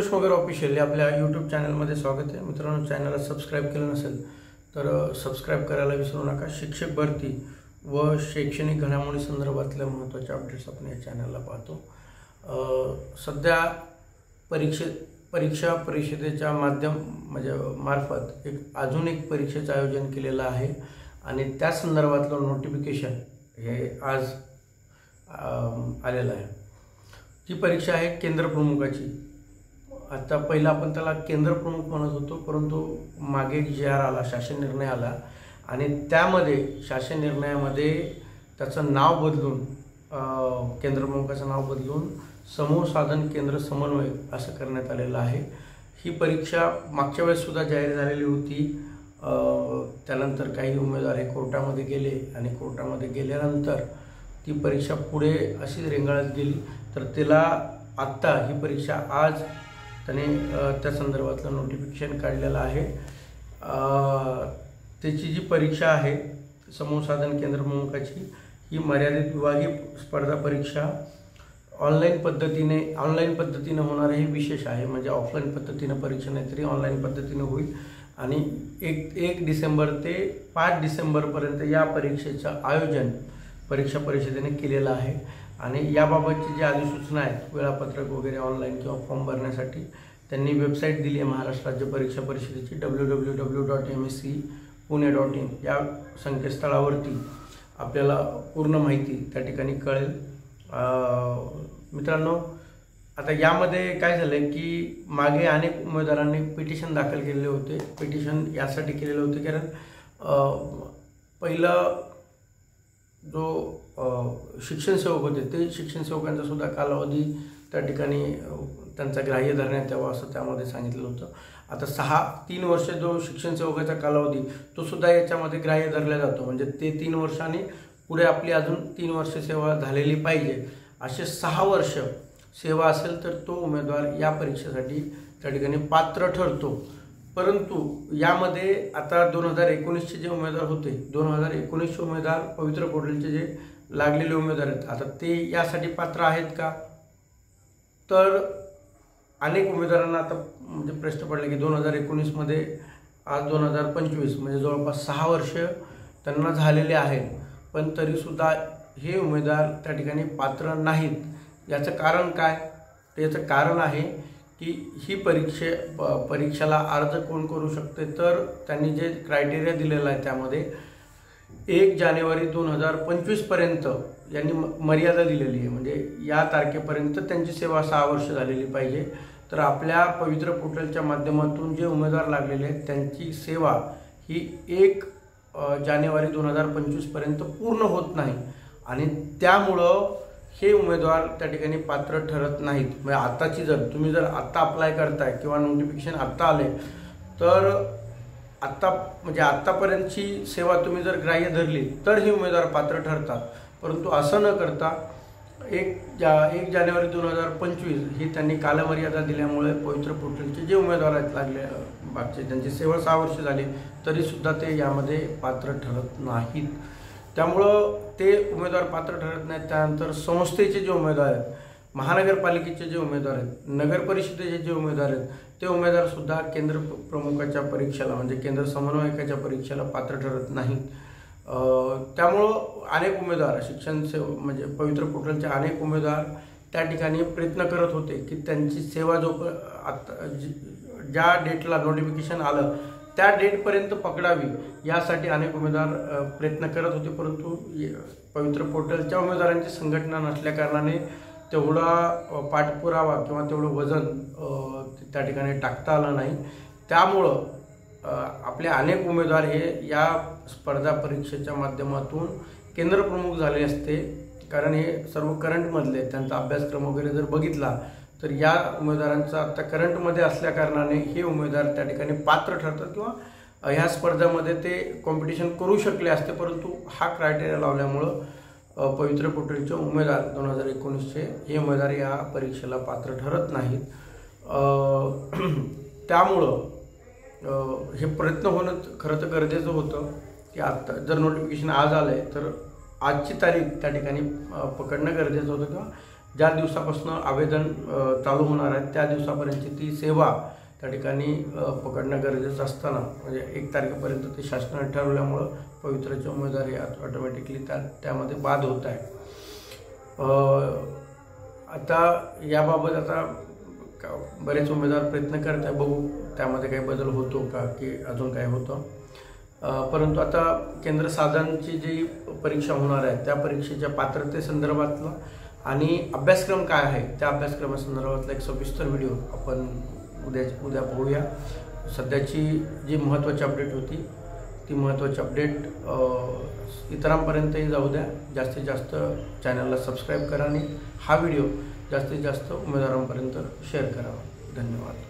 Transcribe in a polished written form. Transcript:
वगैरे ऑफिशियली आपल्या यूट्यूब चॅनलमध्ये स्वागत आहे मित्रांनो। चॅनलला सबस्क्राईब केलं नसेल तर सबस्क्राईब करायला विसरू नका। शिक्षक भरती व शैक्षणिक घडामोडी संदर्भातल्या महत्त्वाचे अपडेट्स आपण या चॅनलला पाहतो। सध्या परीक्षा परिषदेच्या मार्फत अजून एक परीक्षेचं आयोजन केलेलं आहे आणि त्या संदर्भातलं नोटिफिकेशन हे आज आलेलं आहे। ती परीक्षा आहे केंद्र प्रमुखाची। आता पहिला आपण त्याला केंद्र प्रमुख म्हणत होतो, परंतु मागे जी.आर. आला, शासन निर्णय आला आणि त्यामध्ये शासन निर्णयामध्ये त्याचं नाव बदलून केंद्र प्रमुखाचं नाव बदलून समूह साधन केंद्र समन्वय असं करण्यात आलेलं आहे। ही परीक्षा मागच्या वेळेस सुद्धा जाहीर झालेली होती। त्यानंतर काही उमेदवार हे कोर्टामध्ये गेले आणि कोर्टामध्ये गेल्यानंतर ती परीक्षा पुढे अशी रेंगाळत गेली, तर त्याला आत्ता ही परीक्षा आज त्याने त्या संदर्भातलं नोटिफिकेशन काढलेलं आहे। त्याची जी परीक्षा आहे समूह साधन केंद्र प्रमुखाची ही मर्यादित विभागीय स्पर्धा परीक्षा ऑनलाईन पद्धतीने होणार आहे। विशेष आहे, म्हणजे ऑफलाईन पद्धतीने परीक्षा नाही तरी ऑनलाईन पद्धतीने होईल आणि 1 डिसेंबर ते 5 डिसेंबरपर्यंत या परीक्षेचं आयोजन परीक्षा परिषदेने केलेलं आहे। आणि याबाबतची जी अधिसूचना आहेत, वेळापत्रक वगैरे ऑनलाईन किंवा फॉर्म भरण्यासाठी त्यांनी वेबसाईट दिली आहे महाराष्ट्र राज्य परीक्षा परिषदेची www.msc.pune.in या संकेतस्थळावरती आपल्याला पूर्ण माहिती त्या ठिकाणी कळेल। मित्रांनो, आता यामध्ये काय झालं की मागे अनेक उमेदवारांनी पिटिशन दाखल केलेले होते। पिटिशन यासाठी केलेले होते कारण पहिलं जो शिक्षण सेवक होते ते शिक्षण सेवकांचा सुद्धा कालावधी त्या ठिकाणी त्यांचा ग्राह्य धरण्यात यावा असं त्यामध्ये सांगितलं होतं। आता 3 वर्ष जो शिक्षण सेवकाचा कालावधी तो सुद्धा याच्यामध्ये ग्राह्य धरला जातो, म्हणजे ते 3 वर्षांनी पुढे आपली अजून 3 वर्ष सेवा झालेली पाहिजे। असे 6 वर्ष सेवा असेल तर तो उमेदवार या परीक्षेसाठी त्या ठिकाणी पात्र ठरतो। परंतु यामध्ये आता 2019चे जे उमेदवार होते, 2019चे उमेदवार पवित्र पोर्टलचे जे लागलेले उमेदवार आहेत, आता ते यासाठी पात्र आहेत का? तर अनेक उमेदवारांना आता म्हणजे प्रश्न पडले की 2019मध्ये आज 2025 म्हणजे जवळपास 6 वर्ष त्यांना झालेले आहेत, पण तरीसुद्धा हे उमेदवार त्या ठिकाणी पात्र नाहीत। याचं कारण काय? तर याचं कारण आहे की ही परीक्षेला अर्ज कोण करू शकते, तर त्यांनी जे क्रायटेरिया दिलेला आहे त्यामध्ये 1 जानेवारी 2025 पर्यंत यांनी मर्यादा दिलेली आहे, म्हणजे या तारखेपर्यंत त्यांची सेवा 6 वर्ष झालेली पाहिजे। तर आपल्या पवित्र पोर्टलच्या माध्यमातून जे उमेदवार लागलेले आहेत त्यांची सेवा ही 1 जानेवारी 2025 पर्यंत पूर्ण होत नाही आणि त्यामुळं हे उमेदवार त्या ठिकाणी पात्र ठरत नाहीत। म्हणजे आताची तुम्ही जर आत्ता अप्लाय करताय किंवा नोटिफिकेशन आत्ता आले तर आत्तापर्यंतची सेवा तुम्ही जर ग्राह्य धरली तर हे उमेदवार पात्र ठरतात। परंतु असं न करता 1 जानेवारी 2025 ही त्यांनी कालमर्यादा दिल्यामुळे पवित्र पोर्टलचे जे उमेदवार आहेत लागले मागचे त्यांची सेवा 6 वर्ष झाली तरीसुद्धा ते यामध्ये पात्र ठरत नाहीत। त्यामुळं ते उमेदवार पात्र ठरत नाहीत। त्यानंतर संस्थेचे जे उमेदवार आहेत, महानगरपालिकेचे जे उमेदवार आहेत, नगर परिषदेचे जे उमेदवार आहेत, ते उमेदवारसुद्धा केंद्र प्रमुखाच्या परीक्षेला म्हणजे केंद्र समन्वयकाच्या परीक्षेला पात्र ठरत नाहीत। त्यामुळं अनेक उमेदवार म्हणजे पवित्र पोर्टलचे अनेक उमेदवार त्या ठिकाणी प्रयत्न करत होते की त्यांची सेवा ज्या डेटला नोटिफिकेशन आलं त्या डेटपर्यंत पकडावी, यासाठी अनेक उमेदवार प्रयत्न करत होते। परंतु पवित्र पोर्टलच्या उमेदवारांची संघटना नसल्याकारणाने तेवढा पाठपुरावा किंवा तेवढं वजन त्या ठिकाणी टाकता आलं नाही। त्यामुळं आपले अनेक उमेदवार हे या स्पर्धा परीक्षेच्या माध्यमातून केंद्र प्रमुख झाले असते, कारण हे सर्व करंटमधले त्यांचा अभ्यासक्रम वगैरे जर बघितला तर या उमेदवारांचा आता करंटमध्ये असल्याकारणाने हे उमेदवार त्या ठिकाणी पात्र ठरतात किंवा ह्या स्पर्धेमध्ये ते कॉम्पिटिशन करू शकले असते। परंतु हा क्रायटेरिया लावल्यामुळं पवित्र पोर्टलचे उमेदवार 2019चे हे उमेदवार या परीक्षेला पात्र ठरत नाहीत। त्यामुळं हे प्रयत्न होणं खरं तर गरजेचं होतं की आत्ता जर नोटिफिकेशन आज आलं आहे तर आजची तारीख त्या ठिकाणी पकडणं गरजेचं होतं किंवा ज्या दिवसापासून आवेदन चालू होणार आहे त्या दिवसापर्यंतची ती सेवा त्या ठिकाणी पकडणं गरजेचं असताना म्हणजे 1 तारखेपर्यंत ते शासनाने ठरवल्यामुळं पवित्राचे उमेदवार हे ऑटोमॅटिकली त्यामध्ये बाद होत आहे. आता याबाबत आता बरेच उमेदवार प्रयत्न करत आहे, बघू त्यामध्ये काही बदल होतो का की अजून काय होतं. परंतु आता केंद्र साधनची जी परीक्षा होणार आहे त्या परीक्षेच्या पात्रतेसंदर्भातला आणि अभ्यासक्रम काय आहे त्या अभ्यासक्रमासंदर्भातला एक सविस्तर व्हिडिओ आपण उद्या पाहूया. सध्याची जी महत्त्वाची अपडेट होती ती महत्त्वाची अपडेट इतरांपर्यंतही जाऊ द्या. जास्तीत जास्त चॅनलला सबस्क्राईब करा आणि हा व्हिडिओ जास्तीत जास्त उमेदवारांपर्यंत शेअर करावा. धन्यवाद.